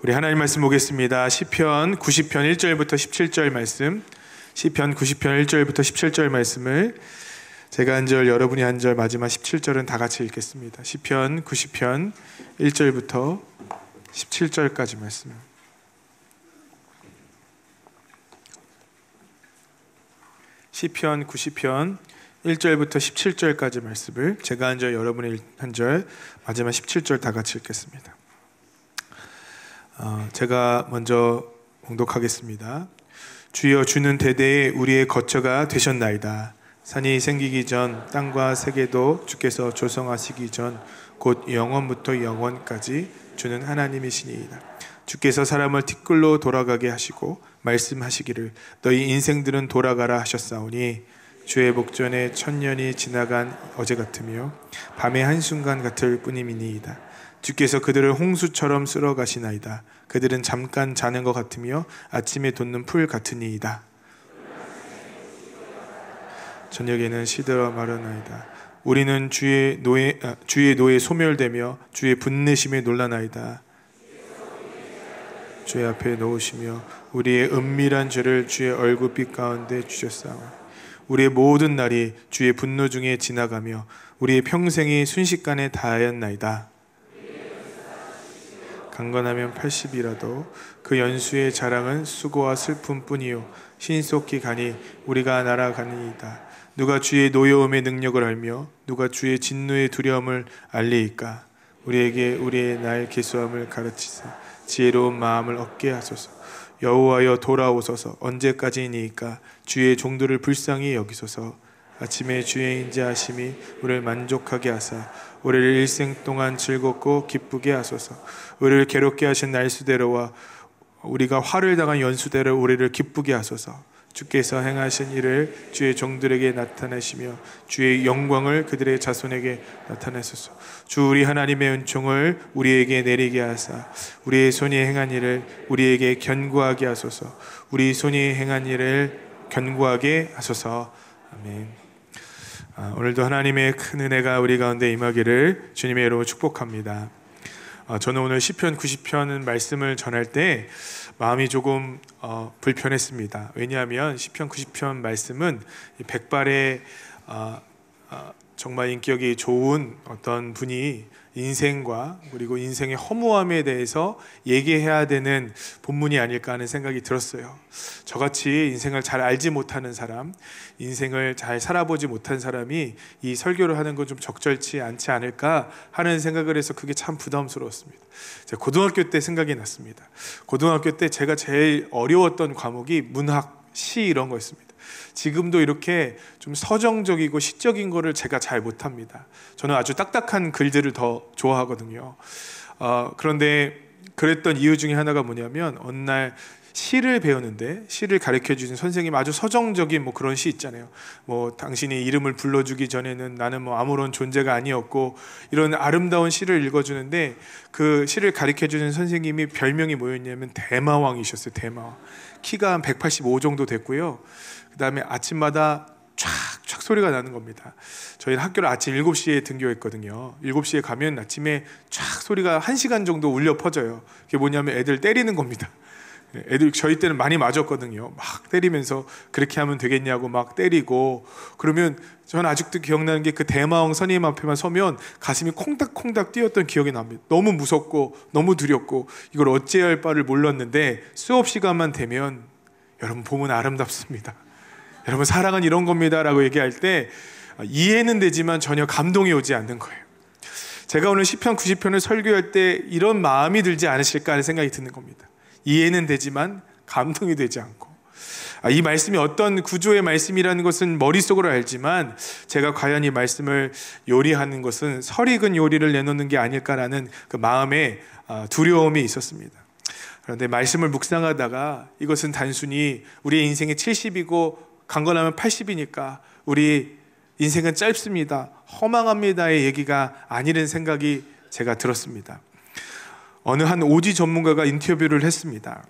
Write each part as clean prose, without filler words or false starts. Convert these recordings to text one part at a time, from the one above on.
우리 하나님 말씀 보겠습니다. 시편 90편 1절부터 17절 말씀, 시편 90편 1절부터 17절 말씀을 제가 한 절, 여러분이 한 절, 마지막 17절은 다 같이 읽겠습니다. 시편 90편 1절부터 17절까지 말씀. 시편 90편 1절부터 17절까지 말씀을 제가 한 절, 여러분이 한 절, 마지막 17절 다 같이 읽겠습니다. 제가 먼저 봉독하겠습니다. 주여, 주는 대대에 우리의 거처가 되셨나이다. 산이 생기기 전 땅과 세계도 주께서 조성하시기 전 곧 영원부터 영원까지 주는 하나님이시니이다. 주께서 사람을 티끌로 돌아가게 하시고 말씀하시기를 너희 인생들은 돌아가라 하셨사오니 주의 목전에 천년이 지나간 어제 같으며 밤의 한순간 같을 뿐임이니이다. 주께서 그들을 홍수처럼 쓸어 가시나이다. 그들은 잠깐 자는 것 같으며 아침에 돋는 풀 같으니이다. 저녁에는 시들어 마르나이다. 우리는 주의 노에 소멸되며 주의 분내심에 놀라나이다. 주의 앞에 놓으시며 우리의 은밀한 죄를 주의 얼굴빛 가운데 주셨사오니 우리의 모든 날이 주의 분노 중에 지나가며 우리의 평생이 순식간에 다하였나이다. 강건하면 80이라도 그 연수의 자랑은 수고와 슬픔뿐이요 신속히 가니 우리가 날아가니이다. 누가 주의 노여움의 능력을 알며 누가 주의 진노의 두려움을 알리이까. 우리에게 우리의 날 계수함을 가르치사 지혜로운 마음을 얻게 하소서. 여호와여 돌아오소서. 언제까지이니까 주의 종들을 불쌍히 여기소서. 아침에 주의 인자하심이 우리를 만족하게 하사 우리를 일생 동안 즐겁고 기쁘게 하소서. 우리를 괴롭게 하신 날수대로와 우리가 화를 당한 연수대로 우리를 기쁘게 하소서. 주께서 행하신 일을 주의 종들에게 나타내시며 주의 영광을 그들의 자손에게 나타내소서. 주 우리 하나님의 은총을 우리에게 내리게 하사 우리의 손이 행한 일을 우리에게 견고하게 하소서. 우리 손이 행한 일을 견고하게 하소서. 아멘. 오늘도 하나님의 큰 은혜가 우리 가운데 임하기를 주님의 이름으로 축복합니다. 저는 오늘 시편 90편 말씀을 전할 때 마음이 조금 불편했습니다. 왜냐하면 시편 90편 말씀은 백발의 정말 인격이 좋은 어떤 분이 인생과 그리고 인생의 허무함에 대해서 얘기해야 되는 본문이 아닐까 하는 생각이 들었어요. 저같이 인생을 잘 알지 못하는 사람, 인생을 잘 살아보지 못한 사람이 이 설교를 하는 건 좀 적절치 않지 않을까 하는 생각을 해서 그게 참 부담스러웠습니다. 제가 고등학교 때 생각이 났습니다. 고등학교 때 제가 제일 어려웠던 과목이 문학, 시 이런 거였습니다. 지금도 이렇게 좀 서정적이고 시적인 거를 제가 잘 못합니다. 저는 아주 딱딱한 글들을 더 좋아하거든요. 그런데 그랬던 이유 중에 하나가 뭐냐면 어느 날 시를 배우는데 시를 가르쳐주신 선생님 아주 서정적인 뭐 그런 시 있잖아요. 뭐 당신이 이름을 불러주기 전에는 나는 뭐 아무런 존재가 아니었고 이런 아름다운 시를 읽어주는데 그 시를 가르쳐주는 선생님이 별명이 뭐였냐면 대마왕이셨어요. 대마왕. 키가 한 185 정도 됐고요. 그 다음에 아침마다 촥촥 소리가 나는 겁니다. 저희는 학교를 아침 7시에 등교했거든요. 7시에 가면 아침에 촥 소리가 1시간 정도 울려 퍼져요. 그게 뭐냐면 애들 때리는 겁니다. 애들 저희 때는 많이 맞았거든요. 막 때리면서 그렇게 하면 되겠냐고 막 때리고 그러면 저는 아직도 기억나는 게 그 대마왕 선생님 앞에만 서면 가슴이 콩닥콩닥 뛰었던 기억이 납니다. 너무 무섭고 너무 두렵고 이걸 어찌해야 할 바를 몰랐는데 수업 시간만 되면 여러분 보면 아름답습니다. 여러분 사랑은 이런 겁니다 라고 얘기할 때 이해는 되지만 전혀 감동이 오지 않는 거예요. 제가 오늘 시편 90편을 설교할 때 이런 마음이 들지 않으실까 하는 생각이 드는 겁니다. 이해는 되지만 감동이 되지 않고 이 말씀이 어떤 구조의 말씀이라는 것은 머릿속으로 알지만 제가 과연 이 말씀을 요리하는 것은 설익은 요리를 내놓는 게 아닐까라는 그 마음에 두려움이 있었습니다. 그런데 말씀을 묵상하다가 이것은 단순히 우리의 인생이 70이고 강건하면 80이니까 우리 인생은 짧습니다, 허망합니다의 얘기가 아니라는 생각이 제가 들었습니다. 어느 한 오지 전문가가 인터뷰를 했습니다.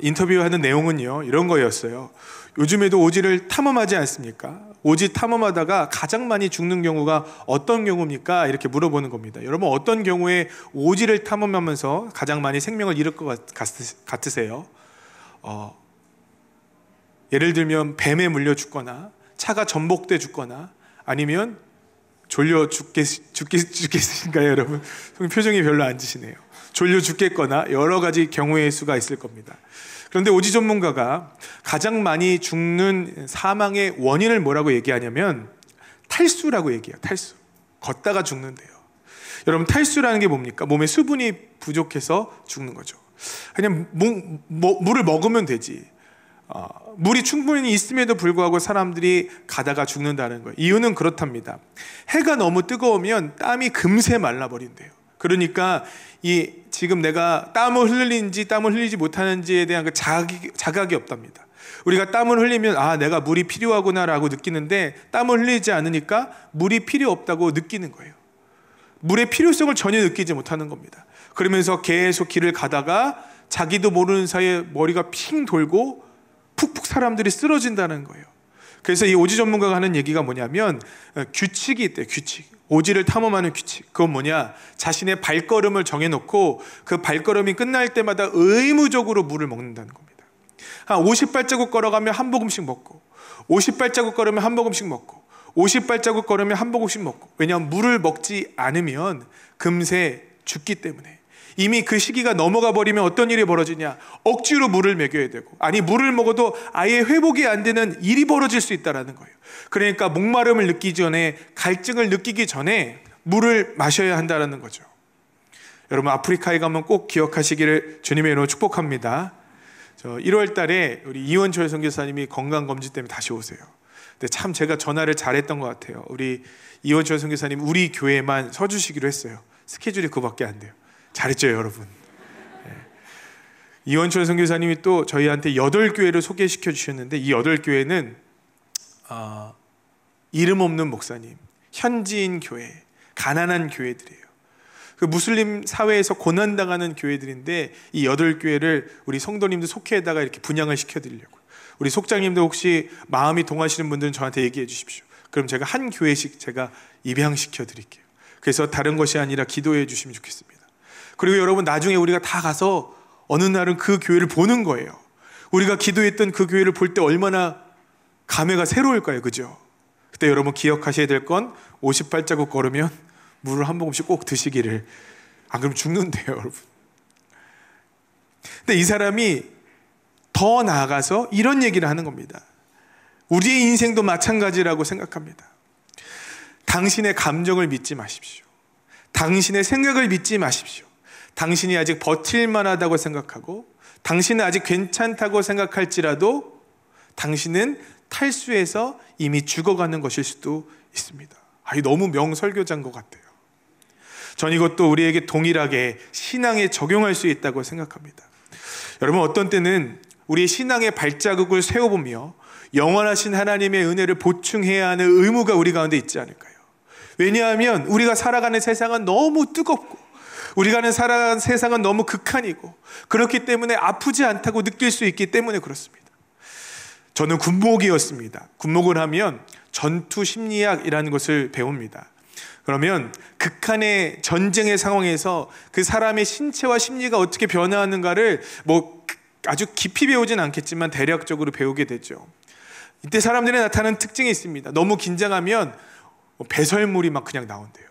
인터뷰하는 내용은요 이런 거였어요. 요즘에도 오지를 탐험하지 않습니까? 오지 탐험하다가 가장 많이 죽는 경우가 어떤 경우입니까? 이렇게 물어보는 겁니다. 여러분, 어떤 경우에 오지를 탐험하면서 가장 많이 생명을 잃을 것 같으세요? 예를 들면 뱀에 물려 죽거나 차가 전복돼 죽거나 아니면 졸려 죽겠으신가요, 여러분? 표정이 별로 안 지시네요. 졸려 죽겠거나 여러 가지 경우의 수가 있을 겁니다. 그런데 오지 전문가가 가장 많이 죽는 사망의 원인을 뭐라고 얘기하냐면 탈수라고 얘기해요. 탈수. 걷다가 죽는데요. 여러분, 탈수라는 게 뭡니까? 몸에 수분이 부족해서 죽는 거죠. 그냥 물을 먹으면 되지. 물이 충분히 있음에도 불구하고 사람들이 가다가 죽는다는 거예요. 이유는 그렇답니다. 해가 너무 뜨거우면 땀이 금세 말라버린대요. 그러니까 지금 내가 땀을 흘리는지 땀을 흘리지 못하는지에 대한 그 자각이 없답니다. 우리가 땀을 흘리면 내가 물이 필요하구나라고 느끼는데 땀을 흘리지 않으니까 물이 필요 없다고 느끼는 거예요. 물의 필요성을 전혀 느끼지 못하는 겁니다. 그러면서 계속 길을 가다가 자기도 모르는 사이에 머리가 핑 돌고 푹푹 사람들이 쓰러진다는 거예요. 그래서 이 오지 전문가가 하는 얘기가 뭐냐면 규칙이 있대요. 규칙. 오지를 탐험하는 규칙. 그건 뭐냐? 자신의 발걸음을 정해놓고 그 발걸음이 끝날 때마다 의무적으로 물을 먹는다는 겁니다. 한 50발자국 걸어가면 한 모금씩 먹고, 50발자국 걸으면 한 모금씩 먹고, 50발자국 걸으면 한 모금씩 먹고. 왜냐하면 물을 먹지 않으면 금세 죽기 때문에. 이미 그 시기가 넘어가 버리면 어떤 일이 벌어지냐? 억지로 물을 먹여야 되고, 아니 물을 먹어도 아예 회복이 안 되는 일이 벌어질 수 있다는 거예요. 그러니까 목마름을 느끼기 전에, 갈증을 느끼기 전에 물을 마셔야 한다는 거죠. 여러분, 아프리카에 가면 꼭 기억하시기를 주님의 이름으로 축복합니다. 1월 달에 우리 이원철 선교사님이 건강검진 때문에 다시 오세요. 근데 참 제가 전화를 잘했던 것 같아요. 우리 이원철 선교사님 우리 교회만 서주시기로 했어요. 스케줄이 그거밖에 안 돼요. 잘했죠, 여러분. 이원철 선교사님이 또 저희한테 8교회를 소개시켜 주셨는데, 이 8교회는 이름 없는 목사님, 현지인 교회, 가난한 교회들이에요. 그 무슬림 사회에서 고난당하는 교회들인데, 이 8교회를 우리 성도님들 속회에다가 이렇게 분양을 시켜드리려고요. 우리 속장님도 혹시 마음이 동하시는 분들은 저한테 얘기해 주십시오. 그럼 제가 한 교회씩 제가 입양시켜 드릴게요. 그래서 다른 것이 아니라 기도해 주시면 좋겠습니다. 그리고 여러분, 나중에 우리가 다 가서 어느 날은 그 교회를 보는 거예요. 우리가 기도했던 그 교회를 볼 때 얼마나 감회가 새로울까요? 그죠? 그때 여러분 기억하셔야 될 건 50발자국 걸으면 물을 한 모금씩 꼭 드시기를. 안 그러면 죽는데요, 여러분. 근데 이 사람이 더 나아가서 이런 얘기를 하는 겁니다. 우리의 인생도 마찬가지라고 생각합니다. 당신의 감정을 믿지 마십시오. 당신의 생각을 믿지 마십시오. 당신이 아직 버틸만하다고 생각하고 당신은 아직 괜찮다고 생각할지라도 당신은 탈수해서 이미 죽어가는 것일 수도 있습니다. 너무 명설교자인 것 같아요. 전 이것도 우리에게 동일하게 신앙에 적용할 수 있다고 생각합니다. 여러분, 어떤 때는 우리의 신앙의 발자국을 세워보며 영원하신 하나님의 은혜를 보충해야 하는 의무가 우리 가운데 있지 않을까요? 왜냐하면 우리가 살아가는 세상은 너무 뜨겁고 우리가 살아가는 세상은 너무 극한이고 그렇기 때문에 아프지 않다고 느낄 수 있기 때문에 그렇습니다. 저는 군목이었습니다. 군목을 하면 전투 심리학이라는 것을 배웁니다. 그러면 극한의 전쟁의 상황에서 그 사람의 신체와 심리가 어떻게 변화하는가를 아주 깊이 배우진 않겠지만 대략적으로 배우게 되죠. 이때 사람들이 나타나는 특징이 있습니다. 너무 긴장하면 배설물이 막 그냥 나온대요.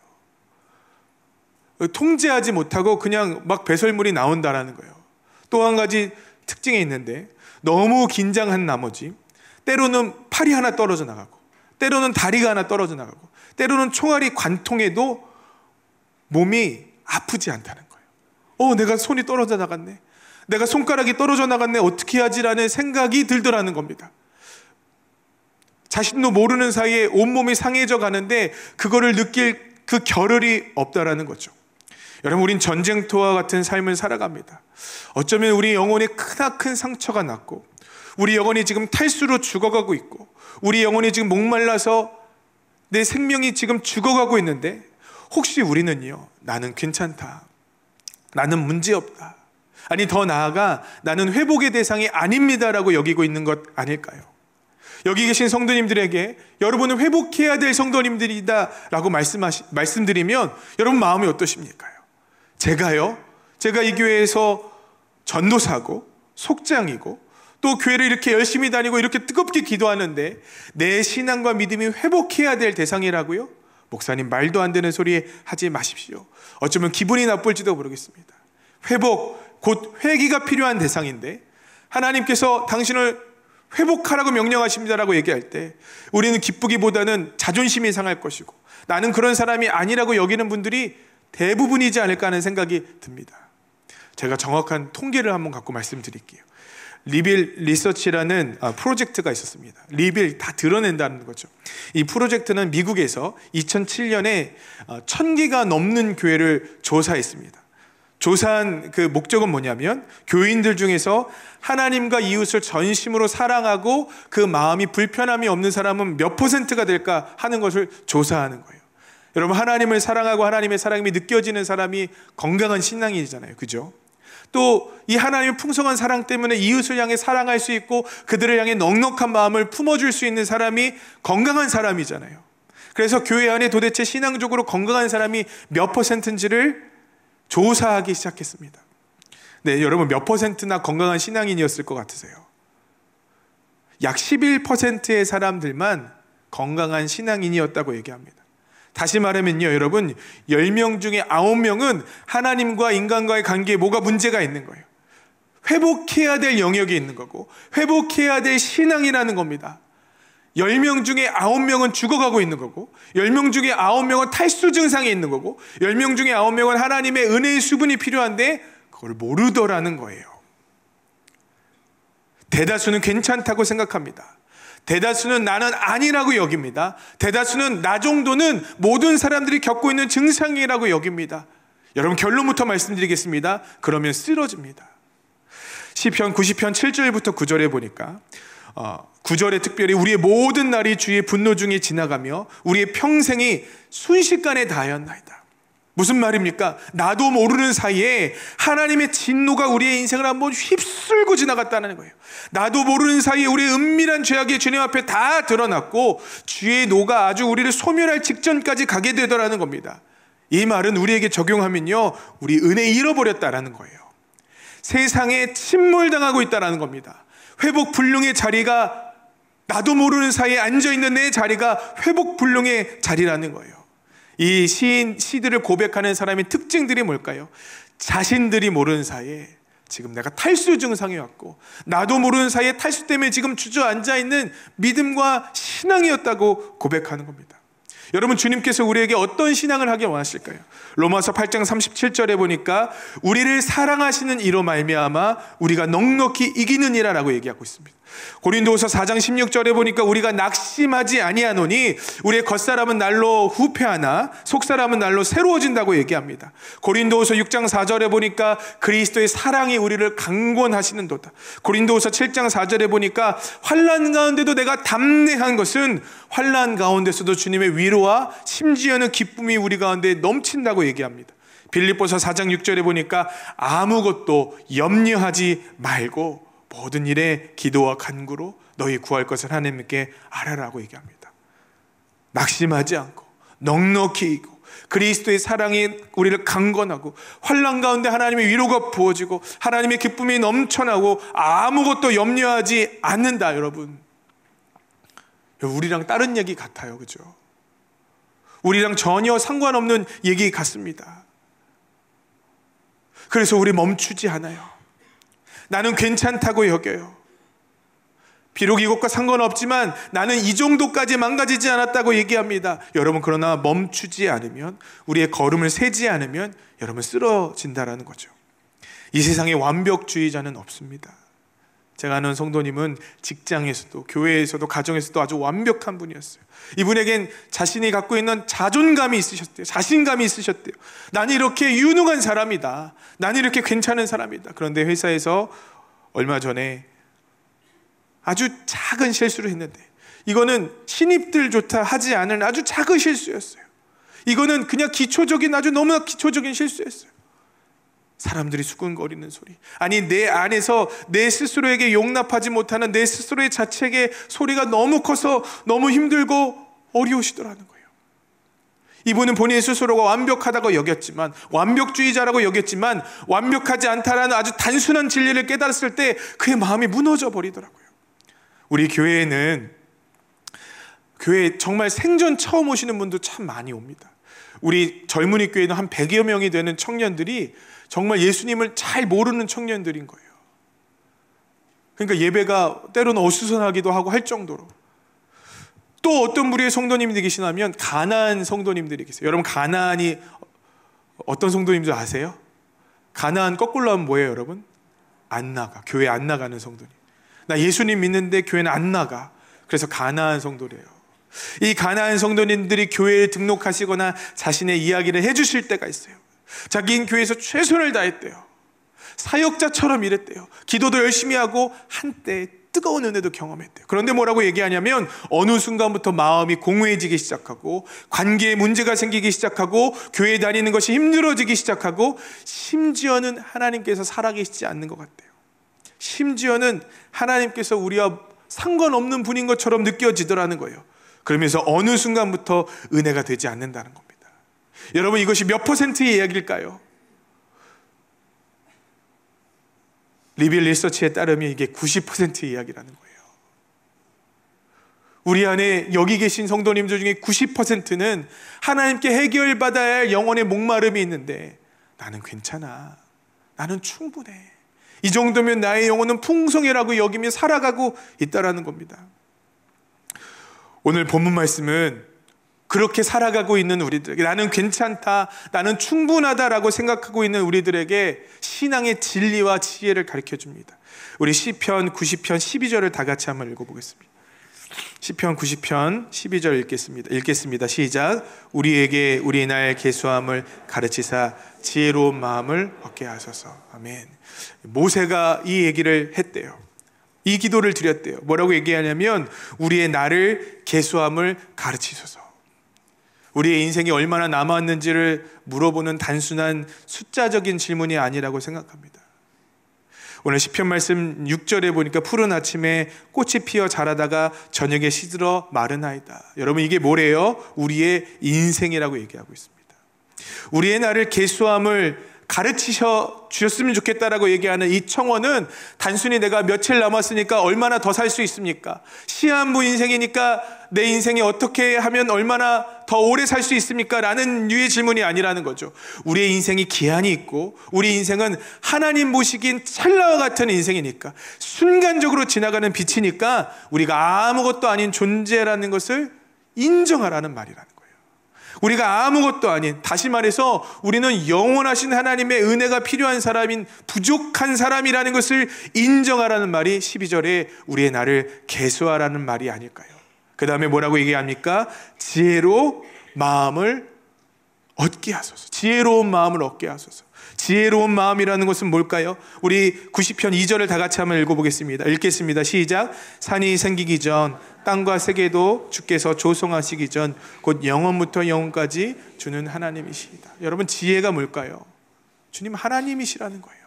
통제하지 못하고 그냥 막 배설물이 나온다라는 거예요. 또 한 가지 특징이 있는데, 너무 긴장한 나머지 때로는 팔이 하나 떨어져 나가고 때로는 다리가 하나 떨어져 나가고 때로는 총알이 관통해도 몸이 아프지 않다는 거예요. 내가 손이 떨어져 나갔네, 내가 손가락이 떨어져 나갔네, 어떻게 하지라는 생각이 들더라는 겁니다. 자신도 모르는 사이에 온몸이 상해져 가는데 그거를 느낄 그 겨를이 없다라는 거죠. 여러분, 우린 전쟁터와 같은 삶을 살아갑니다. 어쩌면 우리 영혼에 크나큰 상처가 났고 우리 영혼이 지금 탈수로 죽어가고 있고 우리 영혼이 지금 목말라서 내 생명이 지금 죽어가고 있는데, 혹시 우리는요, 나는 괜찮다, 나는 문제없다, 아니 더 나아가 나는 회복의 대상이 아닙니다라고 여기고 있는 것 아닐까요? 여기 계신 성도님들에게 여러분은 회복해야 될 성도님들이다 라고 말씀드리면 여러분 마음이 어떠십니까요? 제가 이 교회에서 전도사고 속장이고 또 교회를 이렇게 열심히 다니고 이렇게 뜨겁게 기도하는데 내 신앙과 믿음이 회복해야 될 대상이라고요? 목사님, 말도 안 되는 소리 하지 마십시오. 어쩌면 기분이 나쁠지도 모르겠습니다. 회복, 곧 회개가 필요한 대상인데 하나님께서 당신을 회복하라고 명령하십니다라고 얘기할 때 우리는 기쁘기보다는 자존심이 상할 것이고 나는 그런 사람이 아니라고 여기는 분들이 대부분이지 않을까 하는 생각이 듭니다. 제가 정확한 통계를 한번 갖고 말씀드릴게요. 리빌 리서치라는 프로젝트가 있었습니다. 리빌 다 드러낸다는 거죠. 이 프로젝트는 미국에서 2007년에 1000개가 넘는 교회를 조사했습니다. 조사한 그 목적은 뭐냐면 교인들 중에서 하나님과 이웃을 전심으로 사랑하고 그 마음이 불편함이 없는 사람은 몇 %가 될까 하는 것을 조사하는 거예요. 여러분, 하나님을 사랑하고 하나님의 사랑이 느껴지는 사람이 건강한 신앙이잖아요. 그죠? 또 이 하나님의 풍성한 사랑 때문에 이웃을 향해 사랑할 수 있고 그들을 향해 넉넉한 마음을 품어줄 수 있는 사람이 건강한 사람이잖아요. 그래서 교회 안에 도대체 신앙적으로 건강한 사람이 몇 %인지를 조사하기 시작했습니다. 네, 여러분 몇 %나 건강한 신앙인이었을 것 같으세요? 약 11%의 사람들만 건강한 신앙인이었다고 얘기합니다. 다시 말하면요, 여러분 10명 중에 9명은 하나님과 인간과의 관계에 뭐가 문제가 있는 거예요. 회복해야 될 영역이 있는 거고 회복해야 될 신앙이라는 겁니다. 10명 중에 9명은 죽어가고 있는 거고 10명 중에 9명은 탈수 증상이 있는 거고 10명 중에 9명은 하나님의 은혜의 수분이 필요한데 그걸 모르더라는 거예요. 대다수는 괜찮다고 생각합니다. 대다수는 나는 아니라고 여깁니다. 대다수는 나 정도는 모든 사람들이 겪고 있는 증상이라고 여깁니다. 여러분, 결론부터 말씀드리겠습니다. 그러면 쓰러집니다. 시편 90편 7절부터 9절에 보니까 9절에 특별히 우리의 모든 날이 주의 분노 중에 지나가며 우리의 평생이 순식간에 다하였나이다. 무슨 말입니까? 나도 모르는 사이에 하나님의 진노가 우리의 인생을 한번 휩쓸고 지나갔다는 거예요. 나도 모르는 사이에 우리의 은밀한 죄악이 주님 앞에 다 드러났고 주의 노가 아주 우리를 소멸할 직전까지 가게 되더라는 겁니다. 이 말은 우리에게 적용하면요, 우리 은혜 잃어버렸다라는 거예요. 세상에 침몰당하고 있다라는 겁니다. 회복 불능의 자리가 나도 모르는 사이에 앉아있는 내 자리가 회복 불능의 자리라는 거예요. 이 시들을 고백하는 사람의 특징들이 뭘까요? 자신들이 모르는 사이에 지금 내가 탈수 증상이 왔고 나도 모르는 사이에 탈수 때문에 지금 주저앉아 있는 믿음과 신앙이었다고 고백하는 겁니다. 여러분, 주님께서 우리에게 어떤 신앙을 하길 원하실까요? 로마서 8장 37절에 보니까 우리를 사랑하시는 이로 말미암아 우리가 넉넉히 이기느니라 라고 얘기하고 있습니다. 고린도후서 4장 16절에 보니까 우리가 낙심하지 아니하노니 우리의 겉사람은 날로 후패하나 속사람은 날로 새로워진다고 얘기합니다. 고린도후서 6장 4절에 보니까 그리스도의 사랑이 우리를 강권하시는도다. 고린도후서 7장 4절에 보니까 환난 가운데도 내가 담대한 것은 환난 가운데서도 주님의 위로와 심지어는 기쁨이 우리 가운데 넘친다고 얘기합니다. 빌립보서 4장 6절에 보니까 아무것도 염려하지 말고 모든 일에 기도와 간구로 너희 구할 것을 하나님께 알아라고 얘기합니다. 낙심하지 않고 넉넉히 이고 그리스도의 사랑이 우리를 강건하고 환난 가운데 하나님의 위로가 부어지고 하나님의 기쁨이 넘쳐나고 아무것도 염려하지 않는다. 여러분, 우리랑 다른 얘기 같아요. 그죠? 우리랑 전혀 상관없는 얘기 같습니다. 그래서 우리 멈추지 않아요. 나는 괜찮다고 여겨요. 비록 이것과 상관없지만 나는 이 정도까지 망가지지 않았다고 얘기합니다. 여러분, 그러나 멈추지 않으면, 우리의 걸음을 세지 않으면 여러분 쓰러진다라는 거죠. 이 세상에 완벽주의자는 없습니다. 제가 아는 성도님은 직장에서도 교회에서도 가정에서도 아주 완벽한 분이었어요. 이분에겐 자신이 갖고 있는 자존감이 있으셨대요. 자신감이 있으셨대요. 나는 이렇게 유능한 사람이다. 나는 이렇게 괜찮은 사람이다. 그런데 회사에서 얼마 전에 아주 작은 실수를 했는데, 이거는 신입들조차 하지 않은 아주 작은 실수였어요. 이거는 그냥 기초적인, 아주 너무나 기초적인 실수였어요. 사람들이 수군거리는 소리, 아니 내 안에서 내 스스로에게 용납하지 못하는 내 스스로의 자책의 소리가 너무 커서 너무 힘들고 어려우시더라는 거예요. 이분은 본인 스스로가 완벽하다고 여겼지만, 완벽주의자라고 여겼지만, 완벽하지 않다라는 아주 단순한 진리를 깨달았을 때 그의 마음이 무너져 버리더라고요. 우리 교회에는, 교회에 정말 생전 처음 오시는 분도 참 많이 옵니다. 우리 젊은이 교회는 한 100여 명이 되는 청년들이 정말 예수님을 잘 모르는 청년들인 거예요. 그러니까 예배가 때로는 어수선하기도 하고 할 정도로. 또 어떤 부류의 성도님들이 계시냐면 가나안 성도님들이 계세요. 여러분, 가나안이 어떤 성도님들 아세요? 가나안 거꾸로 하면 뭐예요, 여러분? 안 나가. 교회 안 나가는 성도님. 나 예수님 믿는데 교회는 안 나가. 그래서 가나안 성도래요. 이 가나안 성도님들이 교회에 등록하시거나 자신의 이야기를 해주실 때가 있어요. 자기는 교회에서 최선을 다했대요. 사역자처럼 일했대요. 기도도 열심히 하고 한때 뜨거운 은혜도 경험했대요. 그런데 뭐라고 얘기하냐면 어느 순간부터 마음이 공허해지기 시작하고 관계에 문제가 생기기 시작하고 교회 다니는 것이 힘들어지기 시작하고 심지어는 하나님께서 살아계시지 않는 것 같대요. 심지어는 하나님께서 우리와 상관없는 분인 것처럼 느껴지더라는 거예요. 그러면서 어느 순간부터 은혜가 되지 않는다는 겁니다. 여러분, 이것이 몇 퍼센트의 이야기일까요? 리빌 리서치에 따르면 이게 90%의 이야기라는 거예요. 우리 안에 여기 계신 성도님들 중에 90%는 하나님께 해결받아야 할 영혼의 목마름이 있는데 나는 괜찮아, 나는 충분해, 이 정도면 나의 영혼은 풍성해라고 여기며 살아가고 있다라는 겁니다. 오늘 본문 말씀은 그렇게 살아가고 있는 우리들에게, 나는 괜찮다, 나는 충분하다라고 생각하고 있는 우리들에게 신앙의 진리와 지혜를 가르쳐 줍니다. 우리 시편 90편 12절을 다 같이 한번 읽어보겠습니다. 시편 90편 12절 읽겠습니다. 시작. 우리에게 우리 날 계수함을 가르치사 지혜로운 마음을 얻게 하소서. 아멘. 모세가 이 얘기를 했대요. 이 기도를 드렸대요. 뭐라고 얘기하냐면 우리의 날을 계수함을 가르치소서. 우리의 인생이 얼마나 남았는지를 물어보는 단순한 숫자적인 질문이 아니라고 생각합니다. 오늘 시편 말씀 6절에 보니까 푸른 아침에 꽃이 피어 자라다가 저녁에 시들어 마르나이다. 여러분, 이게 뭐래요? 우리의 인생이라고 얘기하고 있습니다. 우리의 날을 계수함을 가르치셔 주셨으면 좋겠다라고 얘기하는 이 청원은 단순히 내가 며칠 남았으니까 얼마나 더 살 수 있습니까? 시한부 인생이니까 내 인생이 어떻게 하면 얼마나 더 오래 살 수 있습니까? 라는 류의 질문이 아니라는 거죠. 우리의 인생이 기한이 있고 우리 인생은 하나님 보시기엔 찰나와 같은 인생이니까, 순간적으로 지나가는 빛이니까 우리가 아무것도 아닌 존재라는 것을 인정하라는 말이라는 거예요. 우리가 아무것도 아닌, 다시 말해서 우리는 영원하신 하나님의 은혜가 필요한 사람인 부족한 사람이라는 것을 인정하라는 말이 12절에 우리의 날을 계수하라는 말이 아닐까요? 그 다음에 뭐라고 얘기합니까? 지혜로 마음을 얻게 하소서. 지혜로운 마음을 얻게 하소서. 지혜로운 마음이라는 것은 뭘까요? 우리 90편 2절을 다 같이 한번 읽어보겠습니다. 읽겠습니다. 시작. 산이 생기기 전 땅과 세계도 주께서 조성하시기 전 곧 영원부터 영원까지 주는 하나님이시다. 여러분, 지혜가 뭘까요? 주님 하나님이시라는 거예요.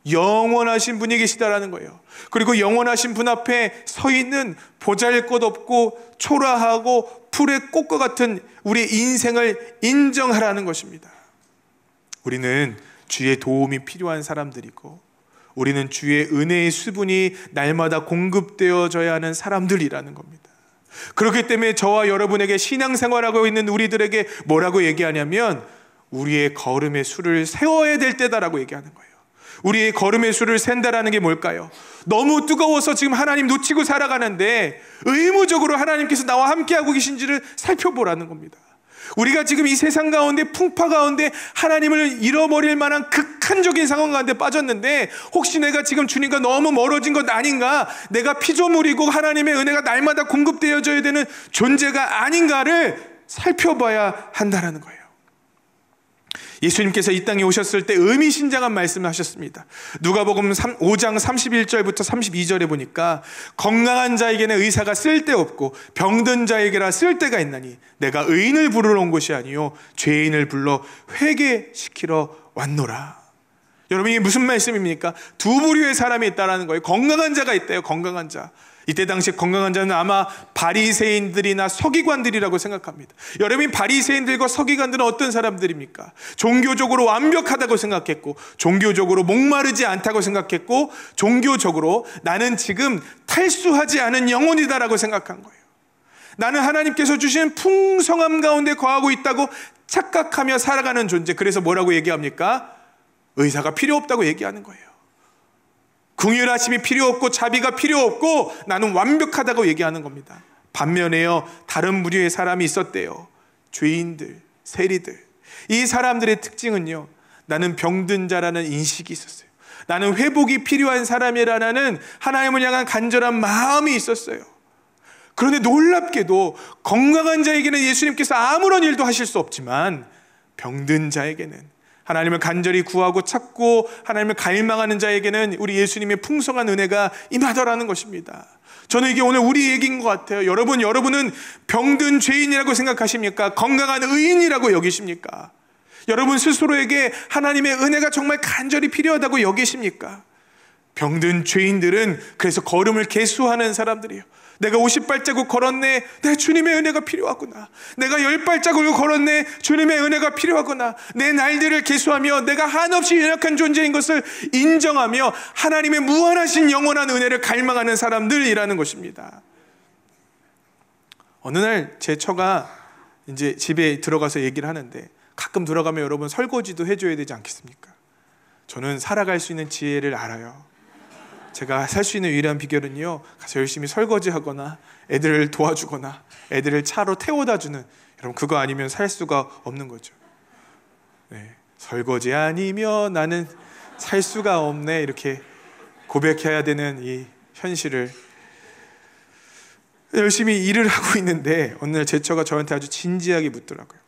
영원하신 분이 계시다라는 거예요. 그리고 영원하신 분 앞에 서 있는 보잘것없고 초라하고 풀의 꽃과 같은 우리 인생을 인정하라는 것입니다. 우리는 주의 도움이 필요한 사람들이고 우리는 주의 은혜의 수분이 날마다 공급되어져야 하는 사람들이라는 겁니다. 그렇기 때문에 저와 여러분에게 신앙생활하고 있는 우리들에게 뭐라고 얘기하냐면 우리의 걸음의 수를 세워야 될 때다라고 얘기하는 거예요. 우리의 걸음의 수를 센다라는 게 뭘까요? 너무 뜨거워서 지금 하나님 놓치고 살아가는데 의무적으로 하나님께서 나와 함께하고 계신지를 살펴보라는 겁니다. 우리가 지금 이 세상 가운데 풍파 가운데 하나님을 잃어버릴 만한 극한적인 상황 가운데 빠졌는데 혹시 내가 지금 주님과 너무 멀어진 것 아닌가, 내가 피조물이고 하나님의 은혜가 날마다 공급되어져야 되는 존재가 아닌가를 살펴봐야 한다는 거예요. 예수님께서 이 땅에 오셨을 때 의미심장한 말씀을 하셨습니다. 누가복음 5장 31절부터 32절에 보니까 건강한 자에게는 의사가 쓸데없고 병든 자에게라 쓸데가 있나니 내가 의인을 부르러 온 것이 아니요 죄인을 불러 회개시키러 왔노라. 여러분, 이게 무슨 말씀입니까? 두 부류의 사람이 있다라는 거예요. 건강한 자가 있대요. 건강한 자. 이때 당시 건강한 자는 아마 바리새인들이나 서기관들이라고 생각합니다. 여러분, 바리새인들과 서기관들은 어떤 사람들입니까? 종교적으로 완벽하다고 생각했고, 종교적으로 목마르지 않다고 생각했고, 종교적으로 나는 지금 탈수하지 않은 영혼이다라고 생각한 거예요. 나는 하나님께서 주신 풍성함 가운데 거하고 있다고 착각하며 살아가는 존재. 그래서 뭐라고 얘기합니까? 의사가 필요 없다고 얘기하는 거예요. 긍휼하심이 필요 없고 자비가 필요 없고 나는 완벽하다고 얘기하는 겁니다. 반면에요, 다른 부류의 사람이 있었대요. 죄인들, 세리들. 이 사람들의 특징은요, 나는 병든 자라는 인식이 있었어요. 나는 회복이 필요한 사람이라는 하나님을 향한 간절한 마음이 있었어요. 그런데 놀랍게도 건강한 자에게는 예수님께서 아무런 일도 하실 수 없지만, 병든 자에게는, 하나님을 간절히 구하고 찾고 하나님을 갈망하는 자에게는 우리 예수님의 풍성한 은혜가 임하더라는 것입니다. 저는 이게 오늘 우리 얘기인 것 같아요. 여러분은 병든 죄인이라고 생각하십니까? 건강한 의인이라고 여기십니까? 여러분 스스로에게 하나님의 은혜가 정말 간절히 필요하다고 여기십니까? 병든 죄인들은 그래서 걸음을 개수하는 사람들이에요. 내가 50발자국 걸었네. 내 주님의 은혜가 필요하구나. 내가 10발자국을 걸었네. 주님의 은혜가 필요하구나. 내 날들을 개수하며 내가 한없이 연약한 존재인 것을 인정하며 하나님의 무한하신 영원한 은혜를 갈망하는 사람들이라는 것입니다. 어느 날 제 처가 이제 집에 들어가서 얘기를 하는데, 가끔 들어가면 여러분 설거지도 해줘야 되지 않겠습니까? 저는 살아갈 수 있는 지혜를 알아요. 제가 살 수 있는 유일한 비결은요, 가서 열심히 설거지하거나 애들을 도와주거나 애들을 차로 태워다 주는, 여러분 그거 아니면 살 수가 없는 거죠. 네, 설거지 아니면 나는 살 수가 없네, 이렇게 고백해야 되는 이 현실을 열심히 일을 하고 있는데, 어느 날 제 처가 저한테 아주 진지하게 묻더라고요.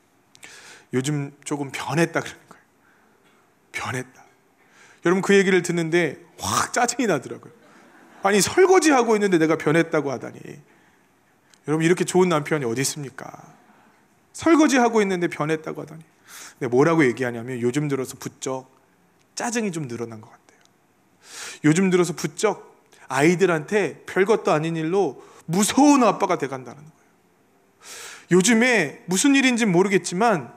요즘 조금 변했다 그러는 거예요. 변했다. 여러분 그 얘기를 듣는데 확 짜증이 나더라고요. 아니, 설거지하고 있는데 내가 변했다고 하다니. 여러분, 이렇게 좋은 남편이 어디 있습니까? 설거지하고 있는데 변했다고 하다니. 근데 뭐라고 얘기하냐면, 요즘 들어서 부쩍 짜증이 좀 늘어난 것 같아요. 요즘 들어서 부쩍 아이들한테 별것도 아닌 일로 무서운 아빠가 돼간다는 거예요. 요즘에 무슨 일인지 모르겠지만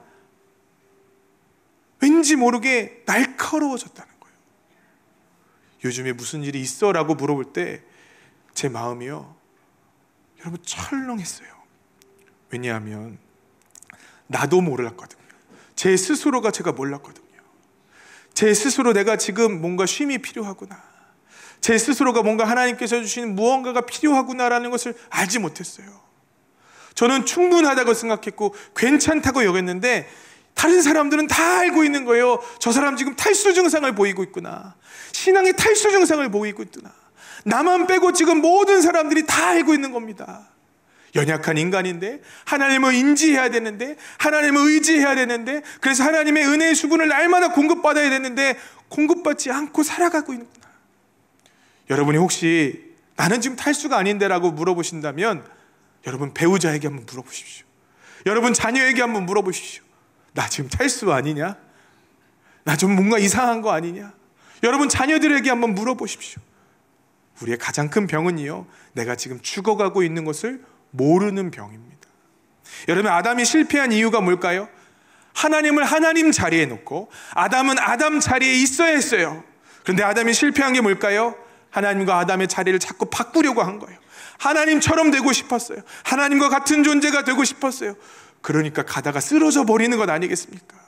왠지 모르게 날카로워졌다는 거예요. 요즘에 무슨 일이 있어? 라고 물어볼 때 제 마음이요, 여러분 철렁했어요. 왜냐하면 나도 몰랐거든요. 제 스스로가 제가 몰랐거든요. 제 스스로 내가 지금 뭔가 쉼이 필요하구나, 제 스스로가 뭔가 하나님께서 주시는 무언가가 필요하구나라는 것을 알지 못했어요. 저는 충분하다고 생각했고 괜찮다고 여겼는데, 다른 사람들은 다 알고 있는 거예요. 저 사람 지금 탈수 증상을 보이고 있구나. 신앙의 탈수 증상을 보이고 있구나. 나만 빼고 지금 모든 사람들이 다 알고 있는 겁니다. 연약한 인간인데, 하나님을 인지해야 되는데, 하나님을 의지해야 되는데, 그래서 하나님의 은혜의 수분을 날마다 공급받아야 되는데 공급받지 않고 살아가고 있는구나. 여러분이 혹시 나는 지금 탈수가 아닌데 라고 물어보신다면, 여러분 배우자에게 한번 물어보십시오. 여러분 자녀에게 한번 물어보십시오. 나 지금 탈수 아니냐? 나 좀 뭔가 이상한 거 아니냐? 여러분 자녀들에게 한번 물어보십시오. 우리의 가장 큰 병은요, 내가 지금 죽어가고 있는 것을 모르는 병입니다. 여러분, 아담이 실패한 이유가 뭘까요? 하나님을 하나님 자리에 놓고 아담은 아담 자리에 있어야 했어요. 그런데 아담이 실패한 게 뭘까요? 하나님과 아담의 자리를 자꾸 바꾸려고 한 거예요. 하나님처럼 되고 싶었어요. 하나님과 같은 존재가 되고 싶었어요. 그러니까 가다가 쓰러져 버리는 것 아니겠습니까?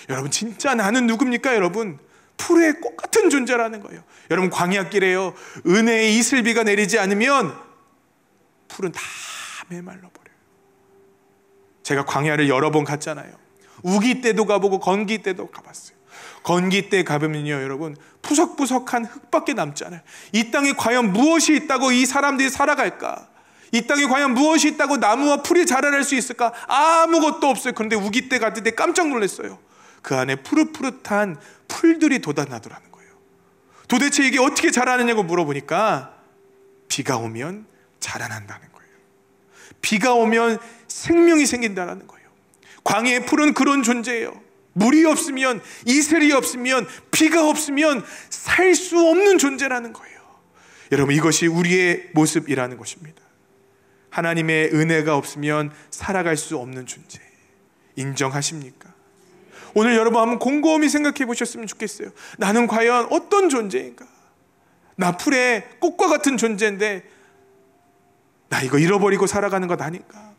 여러분, 진짜 나는 누굽니까? 여러분, 풀의 꽃 같은 존재라는 거예요. 여러분, 광야길에요, 은혜의 이슬비가 내리지 않으면 풀은 다 메말라 버려요. 제가 광야를 여러 번 갔잖아요. 우기 때도 가보고 건기 때도 가봤어요. 건기 때 가보면요, 여러분 푸석푸석한 흙밖에 남지 않아요. 이 땅에 과연 무엇이 있다고 이 사람들이 살아갈까? 이 땅에 과연 무엇이 있다고 나무와 풀이 자라날 수 있을까? 아무것도 없어요. 그런데 우기 때 갔을 때 깜짝 놀랐어요. 그 안에 푸릇푸릇한 풀들이 돋아나더라는 거예요. 도대체 이게 어떻게 자라느냐고 물어보니까 비가 오면 자라난다는 거예요. 비가 오면 생명이 생긴다는 거예요. 광야의 풀은 그런 존재예요. 물이 없으면, 이슬이 없으면, 비가 없으면 살 수 없는 존재라는 거예요. 여러분, 이것이 우리의 모습이라는 것입니다. 하나님의 은혜가 없으면 살아갈 수 없는 존재. 인정하십니까? 오늘 여러분 한번 곰곰이 생각해 보셨으면 좋겠어요. 나는 과연 어떤 존재인가? 나 풀의 꽃과 같은 존재인데 나 이거 잃어버리고 살아가는 것 아닌가?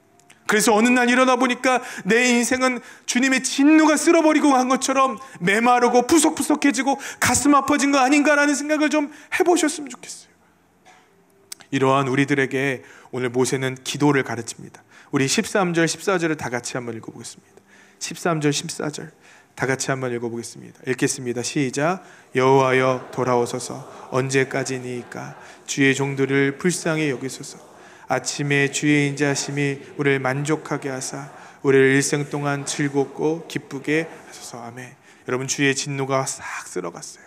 그래서 어느 날 일어나 보니까 내 인생은 주님의 진노가 쓸어버리고 간 것처럼 메마르고 푸석푸석해지고 가슴 아파진 거 아닌가라는 생각을 좀 해보셨으면 좋겠어요. 이러한 우리들에게 오늘 모세는 기도를 가르칩니다. 우리 13절 14절을 다 같이 한번 읽어보겠습니다. 13절 14절 다 같이 한번 읽어보겠습니다. 읽겠습니다. 시작. 여호와여 돌아오소서. 언제까지니까 주의 종들을 불쌍히 여기소서. 아침에 주의 인자하심이 우리를 만족하게 하사 우리를 일생 동안 즐겁고 기쁘게 하소서. 아멘. 여러분, 주의 진노가 싹 쓸어갔어요.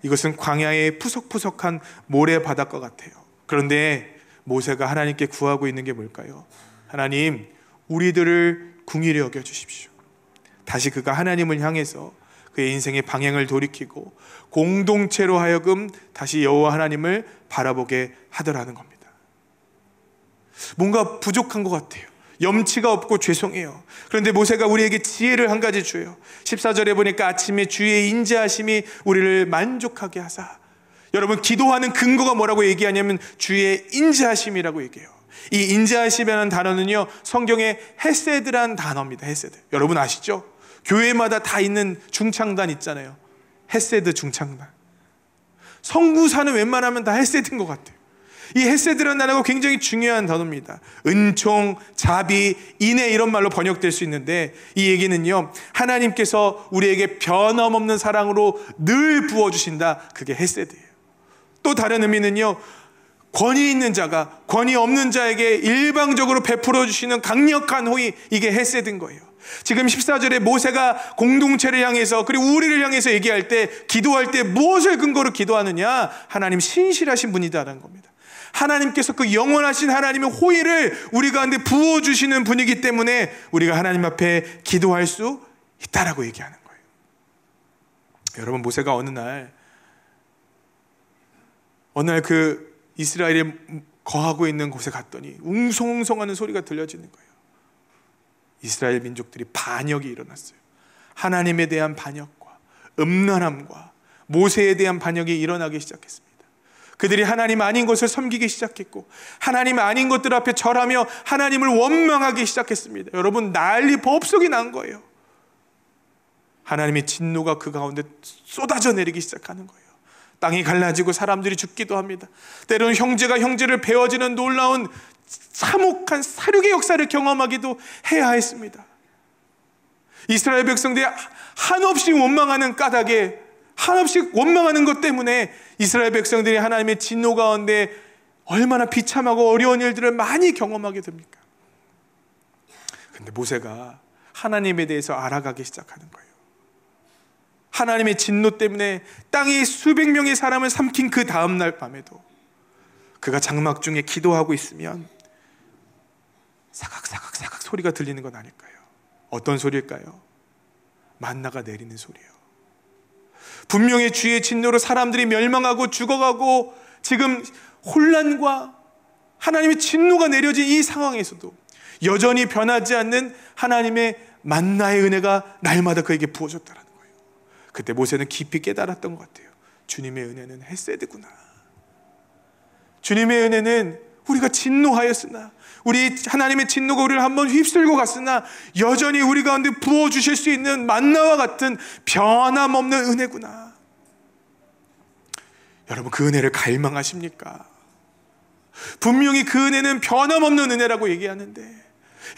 이것은 광야의 푸석푸석한 모래바닥과 같아요. 그런데 모세가 하나님께 구하고 있는 게 뭘까요? 하나님, 우리들을 궁일히 여겨주십시오. 다시 그가 하나님을 향해서 그의 인생의 방향을 돌이키고 공동체로 하여금 다시 여호와 하나님을 바라보게 하더라는 겁니다. 뭔가 부족한 것 같아요. 염치가 없고 죄송해요. 그런데 모세가 우리에게 지혜를 한 가지 줘요. 14절에 보니까 아침에 주의 인자하심이 우리를 만족하게 하사. 여러분, 기도하는 근거가 뭐라고 얘기하냐면 주의 인자하심이라고 얘기해요. 이 인자하심이라는 단어는요, 성경에 헤세드라는 단어입니다. 헤세드. 여러분 아시죠? 교회마다 다 있는 중창단 있잖아요. 헤세드 중창단. 성구사는 웬만하면 다 헤세드인 것 같아요. 이 헤세드라는 단어가 굉장히 중요한 단어입니다. 은총, 자비, 인애 이런 말로 번역될 수 있는데 이 얘기는요, 하나님께서 우리에게 변함없는 사랑으로 늘 부어주신다. 그게 헤세드예요. 또 다른 의미는요, 권위 있는 자가 권위 없는 자에게 일방적으로 베풀어 주시는 강력한 호의, 이게 헤세드인 거예요. 지금 14절에 모세가 공동체를 향해서 그리고 우리를 향해서 얘기할 때, 기도할 때 무엇을 근거로 기도하느냐? 하나님 신실하신 분이다라는 겁니다. 하나님께서 그 영원하신 하나님의 호의를 우리 가운데 부어주시는 분이기 때문에 우리가 하나님 앞에 기도할 수 있다라고 얘기하는 거예요. 여러분, 모세가 어느 날 그 이스라엘에 거하고 있는 곳에 갔더니 웅성웅성하는 소리가 들려지는 거예요. 이스라엘 민족들이 반역이 일어났어요. 하나님에 대한 반역과 음란함과 모세에 대한 반역이 일어나기 시작했습니다. 그들이 하나님 아닌 것을 섬기기 시작했고 하나님 아닌 것들 앞에 절하며 하나님을 원망하기 시작했습니다. 여러분, 난리 법석이 난 거예요. 하나님의 진노가 그 가운데 쏟아져 내리기 시작하는 거예요. 땅이 갈라지고 사람들이 죽기도 합니다. 때로는 형제가 형제를 베어지는 놀라운 참혹한 사륙의 역사를 경험하기도 해야 했습니다. 이스라엘 백성들이 한없이 원망하는 까닭에, 한없이 원망하는 것 때문에 이스라엘 백성들이 하나님의 진노 가운데 얼마나 비참하고 어려운 일들을 많이 경험하게 됩니까? 근데 모세가 하나님에 대해서 알아가기 시작하는 거예요. 하나님의 진노 때문에 땅이 수백 명의 사람을 삼킨 그 다음날 밤에도 그가 장막 중에 기도하고 있으면 사각사각 소리가 들리는 건 아닐까요? 어떤 소리일까요? 만나가 내리는 소리예요. 분명히 주의 진노로 사람들이 멸망하고 죽어가고 지금 혼란과 하나님의 진노가 내려진 이 상황에서도 여전히 변하지 않는 하나님의 만나의 은혜가 날마다 그에게 부어졌다는 거예요. 그때 모세는 깊이 깨달았던 것 같아요. 주님의 은혜는 헤세드구나. 주님의 은혜는 우리가 진노하였으나, 우리 하나님의 진노가 우리를 한번 휩쓸고 갔으나 여전히 우리 가운데 부어주실 수 있는 만나와 같은 변함없는 은혜구나. 여러분, 그 은혜를 갈망하십니까? 분명히 그 은혜는 변함없는 은혜라고 얘기하는데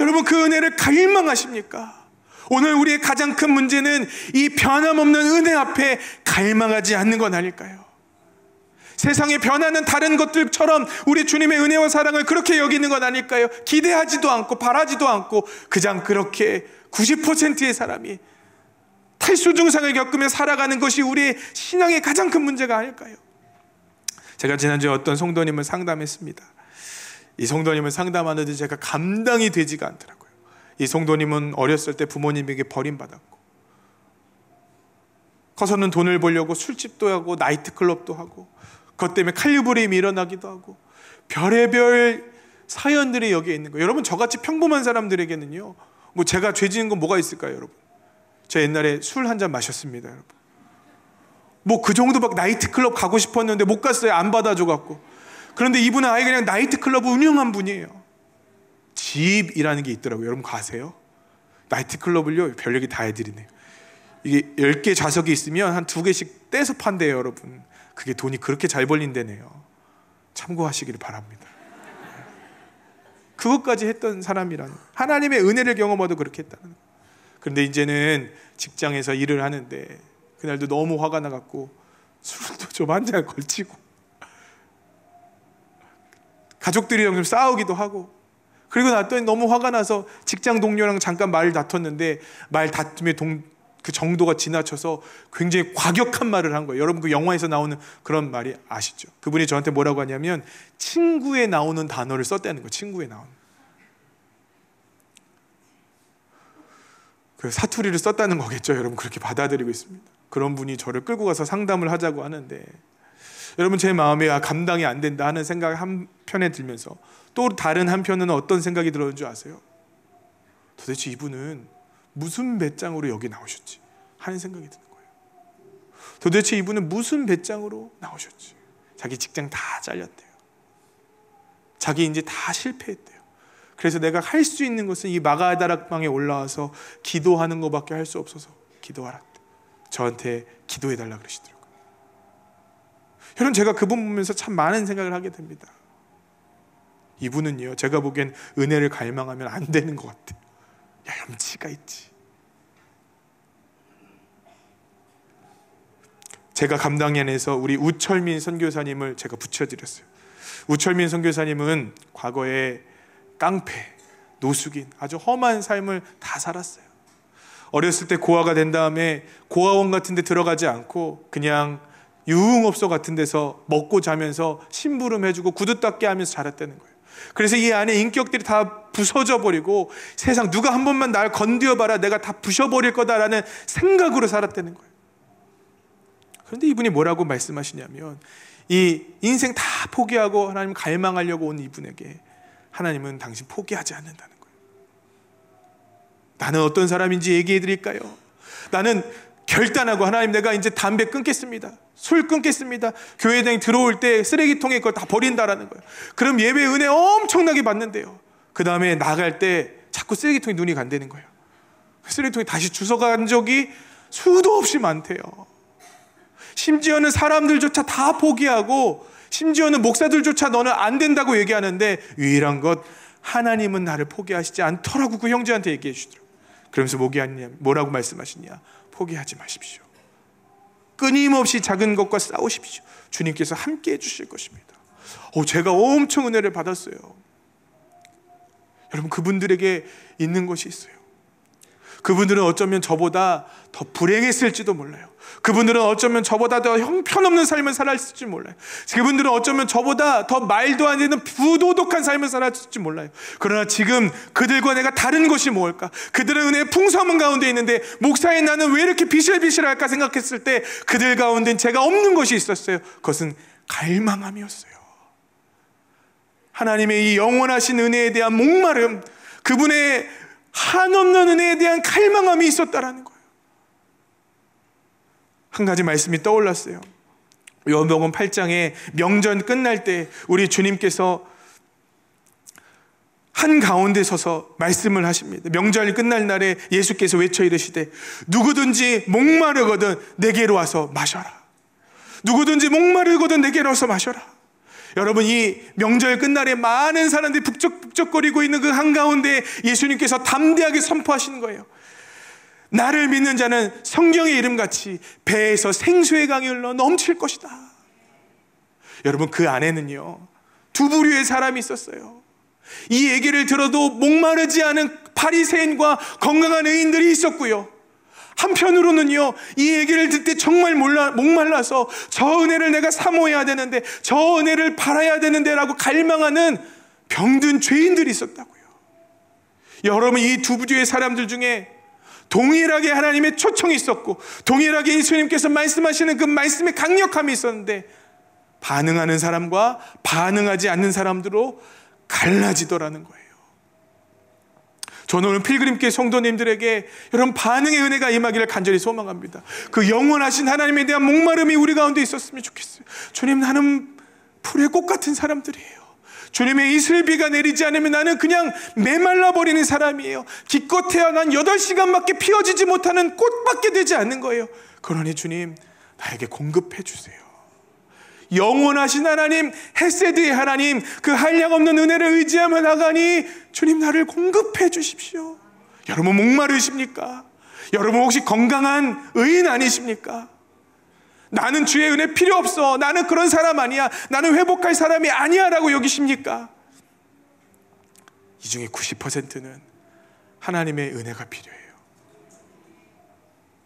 여러분, 그 은혜를 갈망하십니까? 오늘 우리의 가장 큰 문제는 이 변함없는 은혜 앞에 갈망하지 않는 건 아닐까요? 세상의 변화는 다른 것들처럼 우리 주님의 은혜와 사랑을 그렇게 여기는 건 아닐까요? 기대하지도 않고 바라지도 않고 그냥 그렇게 90%의 사람이 탈수 증상을 겪으며 살아가는 것이 우리의 신앙의 가장 큰 문제가 아닐까요? 제가 지난주에 어떤 성도님을 상담했습니다. 이 성도님을 상담하는데 제가 감당이 되지가 않더라고요. 이 성도님은 어렸을 때 부모님에게 버림받았고 커서는 돈을 벌려고 술집도 하고 나이트클럽도 하고, 그것 때문에 칼리브레임이 일어나기도 하고, 별의별 사연들이 여기에 있는 거예요. 여러분, 저같이 평범한 사람들에게는요, 뭐 제가 죄 지은 건 뭐가 있을까요, 여러분? 저 옛날에 술 한 잔 마셨습니다, 여러분. 뭐 그 정도밖에, 나이트클럽 가고 싶었는데 못 갔어요. 안 받아줘 갖고. 그런데 이분은 아예 그냥 나이트클럽을 운영한 분이에요. 집이라는 게 있더라고요. 여러분 가세요? 나이트클럽을요, 별 얘기 다 해드리네요. 이게 10개 좌석이 있으면 한 2개씩 떼서 판대요, 여러분. 그게 돈이 그렇게 잘 벌린다네요. 참고하시기를 바랍니다. 그것까지 했던 사람이라는, 하나님의 은혜를 경험하도 그렇게 했다는 거예요. 그런데 이제는 직장에서 일을 하는데 그날도 너무 화가 나갖고 술도 좀 한 잔 걸치고, 가족들이랑 좀 싸우기도 하고, 그리고 났더니 너무 화가 나서 직장 동료랑 잠깐 말을 다퉜는데, 말 다툼의 그 정도가 지나쳐서 굉장히 과격한 말을 한 거예요. 여러분, 그 영화에서 나오는 그런 말이 아시죠? 그분이 저한테 뭐라고 하냐면 친구에 나오는 단어를 썼다는 거예요. 친구에 나오는. 그 사투리를 썼다는 거겠죠. 여러분, 그렇게 받아들이고 있습니다. 그런 분이 저를 끌고 가서 상담을 하자고 하는데, 여러분, 제 마음에 감당이 안 된다 하는 생각이 한편에 들면서, 또 다른 한편은 어떤 생각이 들었는 줄 아세요? 도대체 이분은 무슨 배짱으로 여기 나오셨지 하는 생각이 드는 거예요. 도대체 이분은 무슨 배짱으로 나오셨지? 자기 직장 다 잘렸대요. 자기 이제 다 실패했대요. 그래서 내가 할 수 있는 것은 이 마가다락방에 올라와서 기도하는 것밖에 할 수 없어서 기도하라. 저한테 기도해달라 그러시더라고요. 여러분, 제가 그분 보면서 참 많은 생각을 하게 됩니다. 이분은요, 제가 보기엔 은혜를 갈망하면 안 되는 것 같아요. 염치가 있지. 제가 감당이 안 해서 우리 우철민 선교사님을 제가 붙여드렸어요. 우철민 선교사님은 과거에 깡패, 노숙인, 아주 험한 삶을 다 살았어요. 어렸을 때 고아가 된 다음에 고아원 같은 데 들어가지 않고 그냥 유흥업소 같은 데서 먹고 자면서 심부름 해주고 구두 닦게 하면서 자랐다는 거예요. 그래서 이 안에 인격들이 다 부서져 버리고, 세상 누가 한 번만 날 건드려봐라, 내가 다 부셔버릴 거다라는 생각으로 살았다는 거예요. 그런데 이분이 뭐라고 말씀하시냐면, 이 인생 다 포기하고 하나님 갈망하려고 온 이분에게 하나님은 당신 포기하지 않는다는 거예요. 나는 어떤 사람인지 얘기해 드릴까요? 나는 결단하고, 하나님, 내가 이제 담배 끊겠습니다, 술 끊겠습니다, 교회에 들어올 때 쓰레기통에 그걸 다 버린다라는 거예요. 그럼 예배 은혜 엄청나게 받는데요, 그 다음에 나갈 때 자꾸 쓰레기통에 눈이 간다는 거예요. 쓰레기통에 다시 주워간 적이 수도 없이 많대요. 심지어는 사람들조차 다 포기하고, 심지어는 목사들조차 너는 안 된다고 얘기하는데, 유일한 것 하나님은 나를 포기하시지 않더라고 그 형제한테 얘기해 주시더라고요. 그러면서 뭐라고 말씀하시냐? 포기하지 마십시오. 끊임없이 작은 것과 싸우십시오. 주님께서 함께 해주실 것입니다. 제가 엄청 은혜를 받았어요. 여러분, 그분들에게 있는 것이 있어요. 그분들은 어쩌면 저보다 더 불행했을지도 몰라요. 그분들은 어쩌면 저보다 더 형편없는 삶을 살았을지 몰라요. 그분들은 어쩌면 저보다 더 말도 안 되는 부도덕한 삶을 살았을지 몰라요. 그러나 지금 그들과 내가 다른 것이 뭘까? 그들은 은혜의 풍성함 가운데 있는데, 목사인 나는 왜 이렇게 비실비실할까 생각했을 때, 그들 가운데는 제가 없는 것이 있었어요. 그것은 갈망함이었어요. 하나님의 이 영원하신 은혜에 대한 목마름, 그분의 한없는 은혜에 대한 갈망함이 있었다라는 거예요. 한 가지 말씀이 떠올랐어요. 요한복음 8장에 명절 끝날 때 우리 주님께서 한가운데 서서 말씀을 하십니다. 명절 끝날 날에 예수께서 외쳐 이르시되, 누구든지 목마르거든 내게로 와서 마셔라. 누구든지 목마르거든 내게로 와서 마셔라. 여러분, 이 명절 끝날에 많은 사람들이 북적북적거리고 있는 그 한가운데 예수님께서 담대하게 선포하시는 거예요. 나를 믿는 자는 성경의 이름같이 배에서 생수의 강이 흘러 넘칠 것이다. 여러분, 그 안에는요, 두 부류의 사람이 있었어요. 이 얘기를 들어도 목마르지 않은 바리새인과 건강한 의인들이 있었고요, 한편으로는요, 이 얘기를 듣을 때 정말 목말라서 저 은혜를 내가 사모해야 되는데, 저 은혜를 바라야 되는데 라고 갈망하는 병든 죄인들이 있었다고요. 여러분, 이 두 부류의 사람들 중에 동일하게 하나님의 초청이 있었고 동일하게 예수님께서 말씀하시는 그 말씀의 강력함이 있었는데 반응하는 사람과 반응하지 않는 사람들로 갈라지더라는 거예요. 저는 오늘 필그림교회 성도님들에게 여러분 반응의 은혜가 임하기를 간절히 소망합니다. 그 영원하신 하나님에 대한 목마름이 우리 가운데 있었으면 좋겠어요. 주님, 나는 풀의 꽃 같은 사람들이에요. 주님의 이슬비가 내리지 않으면 나는 그냥 메말라 버리는 사람이에요. 기껏해야 난 8시간밖에 피어지지 못하는 꽃밖에 되지 않는 거예요. 그러니 주님, 나에게 공급해 주세요. 영원하신 하나님, 헤세드의 하나님, 그 한량없는 은혜를 의지하며 나가니 주님, 나를 공급해 주십시오. 여러분 목마르십니까? 여러분 혹시 건강한 의인 아니십니까? 나는 주의 은혜 필요 없어, 나는 그런 사람 아니야, 나는 회복할 사람이 아니야 라고 여기십니까? 이 중에 90%는 하나님의 은혜가 필요해요.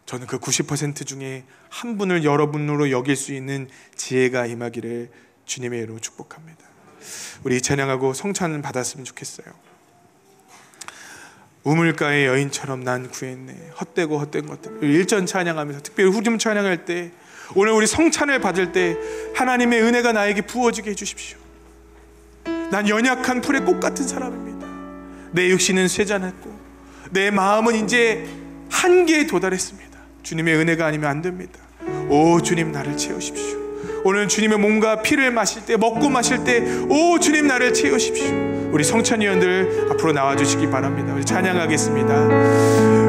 저는 그 90% 중에 한 분을 여러분으로 여길 수 있는 지혜가 임하기를 주님의 이름으로 축복합니다. 우리 찬양하고 성찬을 받았으면 좋겠어요. 우물가의 여인처럼 난 구했네, 헛되고 헛된 것들. 1전 찬양하면서, 특별히 후렴 찬양할 때, 오늘 우리 성찬을 받을 때 하나님의 은혜가 나에게 부어지게 해주십시오. 난 연약한 풀의 꽃 같은 사람입니다. 내 육신은 쇠잔했고 내 마음은 이제 한계에 도달했습니다. 주님의 은혜가 아니면 안 됩니다. 오 주님, 나를 채우십시오. 오늘 주님의 몸과 피를 마실 때, 먹고 마실 때, 오 주님, 나를 채우십시오. 우리 성찬위원들 앞으로 나와주시기 바랍니다. 우리 찬양하겠습니다.